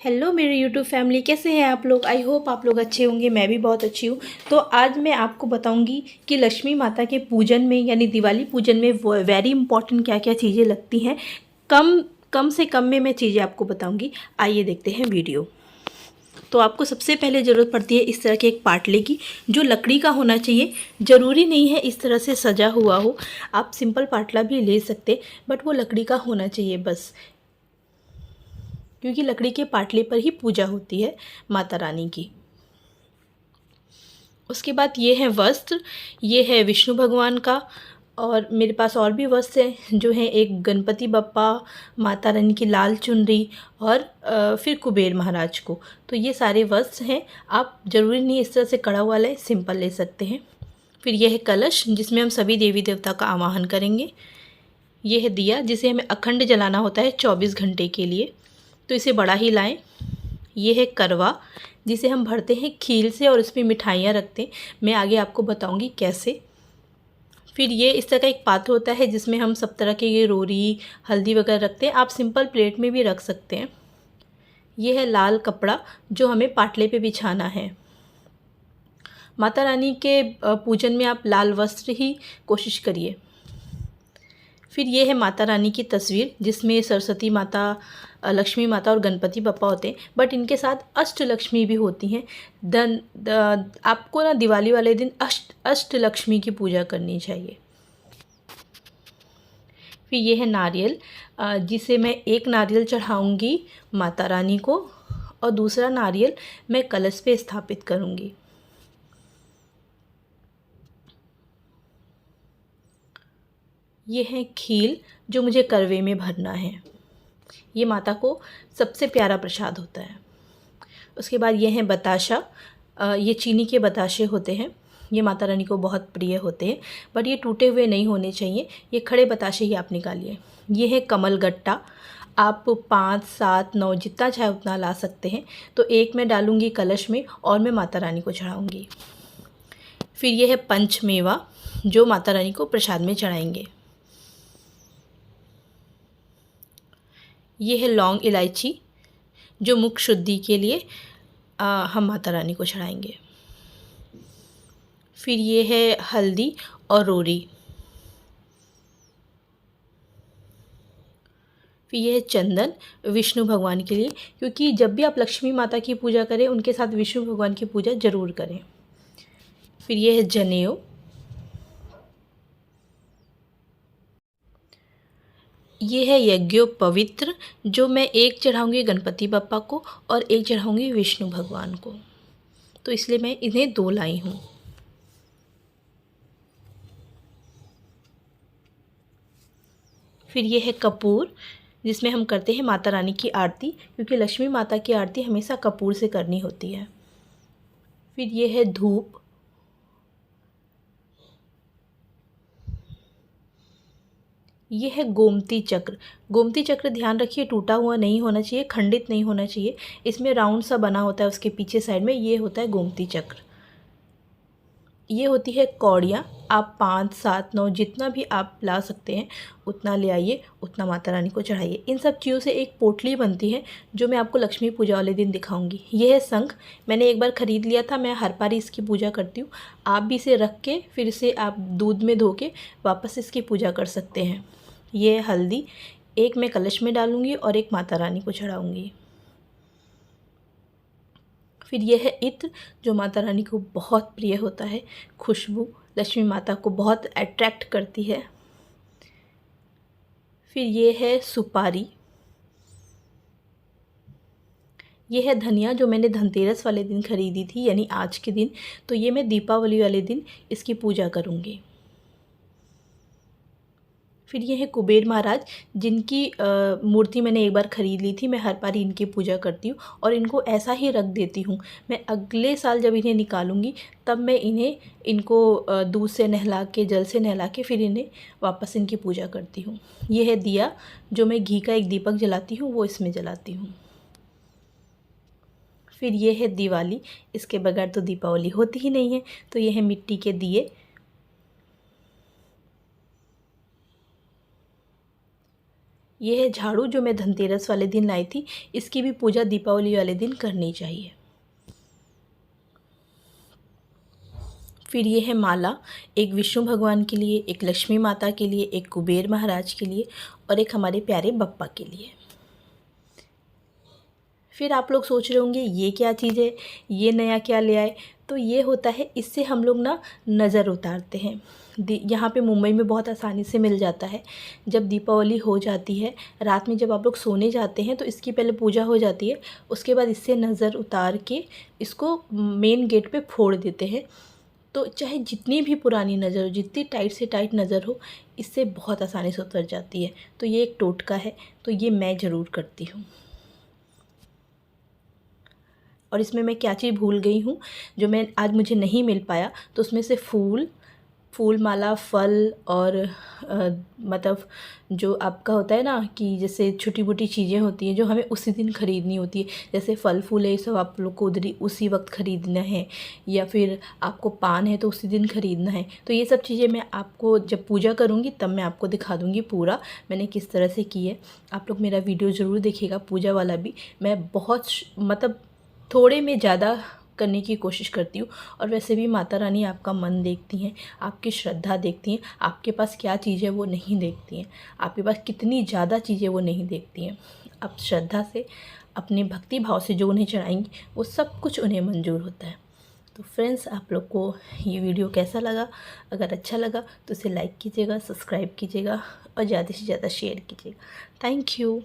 Hello मेरे YouTube family, कैसे हैं आप लोग। आई होप आप लोग अच्छे होंगे। मैं भी बहुत अच्छी हूँ। तो आज मैं आपको बताऊंगी कि लक्ष्मी माता के पूजन में यानी दिवाली पूजन में वेरी इंपॉर्टेंट क्या क्या चीज़ें लगती हैं। कम कम से कम में मैं चीज़ें आपको बताऊंगी। आइए देखते हैं वीडियो। तो आपको सबसे पहले ज़रूरत पड़ती है इस तरह के एक पाटले की, जो लकड़ी का होना चाहिए। ज़रूरी नहीं है इस तरह से सजा हुआ हो, आप सिंपल पाटला भी ले सकते, बट वो लकड़ी का होना चाहिए बस, क्योंकि लकड़ी के पाटले पर ही पूजा होती है माता रानी की। उसके बाद ये है वस्त्र, ये है विष्णु भगवान का, और मेरे पास और भी वस्त्र हैं जो हैं एक गणपति बप्पा, माता रानी की लाल चुनरी और फिर कुबेर महाराज को। तो ये सारे वस्त्र हैं। आप ज़रूरी नहीं इस तरह से कड़ा हुआ लें, सिंपल ले सकते हैं। फिर यह है कलश, जिसमें हम सभी देवी देवता का आवाहन करेंगे। ये है दिया, जिसे हमें अखंड जलाना होता है 24 घंटे के लिए, तो इसे बड़ा ही लाएं। ये है करवा, जिसे हम भरते हैं खील से और उसमें मिठाइयाँ रखते हैं। मैं आगे आपको बताऊंगी कैसे। फिर ये इस तरह का एक पात्र होता है जिसमें हम सब तरह के ये रोरी हल्दी वगैरह रखते हैं। आप सिंपल प्लेट में भी रख सकते हैं। ये है लाल कपड़ा, जो हमें पाटले पे बिछाना है। माता रानी के पूजन में आप लाल वस्त्र ही कोशिश करिए। फिर ये है माता रानी की तस्वीर, जिसमें सरस्वती माता, लक्ष्मी माता और गणपति बप्पा होते हैं, बट इनके साथ अष्टलक्ष्मी भी होती हैं। आपको ना दिवाली वाले दिन अष्टलक्ष्मी की पूजा करनी चाहिए। फिर ये है नारियल, जिसे मैं एक नारियल चढ़ाऊँगी माता रानी को और दूसरा नारियल मैं कलश पे स्थापित करूँगी। ये है खील, जो मुझे करवे में भरना है। ये माता को सबसे प्यारा प्रसाद होता है। उसके बाद ये हैं बताशा, ये चीनी के बताशे होते हैं। ये माता रानी को बहुत प्रिय होते हैं, बट ये टूटे हुए नहीं होने चाहिए। ये खड़े बताशे ही आप निकालिए। ये है कमल गट्टा, आप 5, 7, 9 जितना चाहे उतना ला सकते हैं। तो एक मैं डालूँगी कलश में और मैं माता रानी को चढ़ाऊँगी। फिर ये है पंचमेवा, जो माता रानी को प्रसाद में चढ़ाएंगे। ये है लौंग इलायची, जो मुख शुद्धि के लिए हम माता रानी को चढ़ाएंगे। फिर ये है हल्दी और रोरी। फिर ये है चंदन, विष्णु भगवान के लिए, क्योंकि जब भी आप लक्ष्मी माता की पूजा करें उनके साथ विष्णु भगवान की पूजा ज़रूर करें। फिर ये है जनेऊ। ये है यज्ञोपवित्र, जो मैं एक चढ़ाऊँगी गणपति बप्पा को और एक चढ़ाऊँगी विष्णु भगवान को, तो इसलिए मैं इन्हें 2 लाई हूँ। फिर ये है कपूर, जिसमें हम करते हैं माता रानी की आरती, क्योंकि लक्ष्मी माता की आरती हमेशा कपूर से करनी होती है। फिर ये है धूप। ये है गोमती चक्र। गोमती चक्र ध्यान रखिए टूटा हुआ नहीं होना चाहिए, खंडित नहीं होना चाहिए। इसमें राउंड सा बना होता है उसके पीछे साइड में, ये होता है गोमती चक्र। ये होती है कौड़ियाँ, आप 5, 7, 9 जितना भी आप ला सकते हैं उतना ले आइए, उतना माता रानी को चढ़ाइए। इन सब चीज़ों से एक पोटली बनती है, जो मैं आपको लक्ष्मी पूजा वाले दिन दिखाऊंगी। ये है शंख, मैंने एक बार ख़रीद लिया था, मैं हर बार इसकी पूजा करती हूँ। आप भी इसे रख के फिर इसे आप दूध में धो के वापस इसकी पूजा कर सकते हैं। ये है हल्दी, एक मैं कलश में डालूँगी और एक माता रानी को चढ़ाऊँगी। फिर यह है इत्र, जो माता रानी को बहुत प्रिय होता है। खुशबू लक्ष्मी माता को बहुत अट्रैक्ट करती है। फिर ये है सुपारी। ये है धनिया, जो मैंने धनतेरस वाले दिन ख़रीदी थी, यानी आज के दिन। तो ये मैं दीपावली वाले दिन इसकी पूजा करूँगी। फिर ये है कुबेर महाराज, जिनकी मूर्ति मैंने एक बार ख़रीद ली थी। मैं हर बार इनकी पूजा करती हूँ और इनको ऐसा ही रख देती हूँ। मैं अगले साल जब इन्हें निकालूंगी तब मैं इनको दूध से नहला के, जल से नहला के फिर इन्हें वापस इनकी पूजा करती हूँ। ये है दिया, जो मैं घी का एक दीपक जलाती हूँ, वो इसमें जलाती हूँ। फिर ये है दिवाली, इसके बगैर तो दीपावली होती ही नहीं है। तो ये है मिट्टी के दिए। ये है झाड़ू जो मैं धनतेरस वाले दिन लाई थी। इसकी भी पूजा दीपावली वाले दिन करनी चाहिए। फिर ये है माला, एक विष्णु भगवान के लिए, एक लक्ष्मी माता के लिए, एक कुबेर महाराज के लिए और एक हमारे प्यारे बप्पा के लिए। फिर आप लोग सोच रहे होंगे ये क्या चीज़ है, ये नया क्या ले आए। तो ये होता है, इससे हम लोग ना नज़र उतारते हैं। यहाँ पे मुंबई में बहुत आसानी से मिल जाता है। जब दीपावली हो जाती है, रात में जब आप लोग सोने जाते हैं तो इसकी पहले पूजा हो जाती है। उसके बाद इससे नज़र उतार के इसको मेन गेट पे फोड़ देते हैं। तो चाहे जितनी भी पुरानी नज़र हो, जितनी टाइट से टाइट नज़र हो, इससे बहुत आसानी से उतर जाती है। तो ये एक टोटका है, तो ये मैं ज़रूर करती हूँ। और इसमें मैं क्या चीज़ भूल गई हूँ जो मैं आज मुझे नहीं मिल पाया, तो उसमें से फूल माला, फल और मतलब जो आपका होता है ना कि जैसे छोटी मोटी चीज़ें होती हैं जो हमें उसी दिन ख़रीदनी होती है। जैसे फल फूल है, ये सब आप लोग को उसी वक्त ख़रीदना है, या फिर आपको पान है तो उसी दिन ख़रीदना है। तो ये सब चीज़ें मैं आपको जब पूजा करूँगी तब मैं आपको दिखा दूँगी पूरा मैंने किस तरह से की है। आप लोग मेरा वीडियो ज़रूर देखिएगा, पूजा वाला भी। मैं बहुत मतलब थोड़े में ज़्यादा करने की कोशिश करती हूँ। और वैसे भी माता रानी आपका मन देखती हैं, आपकी श्रद्धा देखती हैं। आपके पास क्या चीज़ है वो नहीं देखती हैं, आपके पास कितनी ज़्यादा चीज़ें वो नहीं देखती हैं। आप श्रद्धा से, अपने भक्ति भाव से जो उन्हें चढ़ाएंगी वो सब कुछ उन्हें मंजूर होता है। तो फ्रेंड्स, आप लोग को ये वीडियो कैसा लगा? अगर अच्छा लगा तो इसे लाइक कीजिएगा, सब्सक्राइब कीजिएगा और ज़्यादा से ज़्यादा शेयर कीजिएगा। Thank you.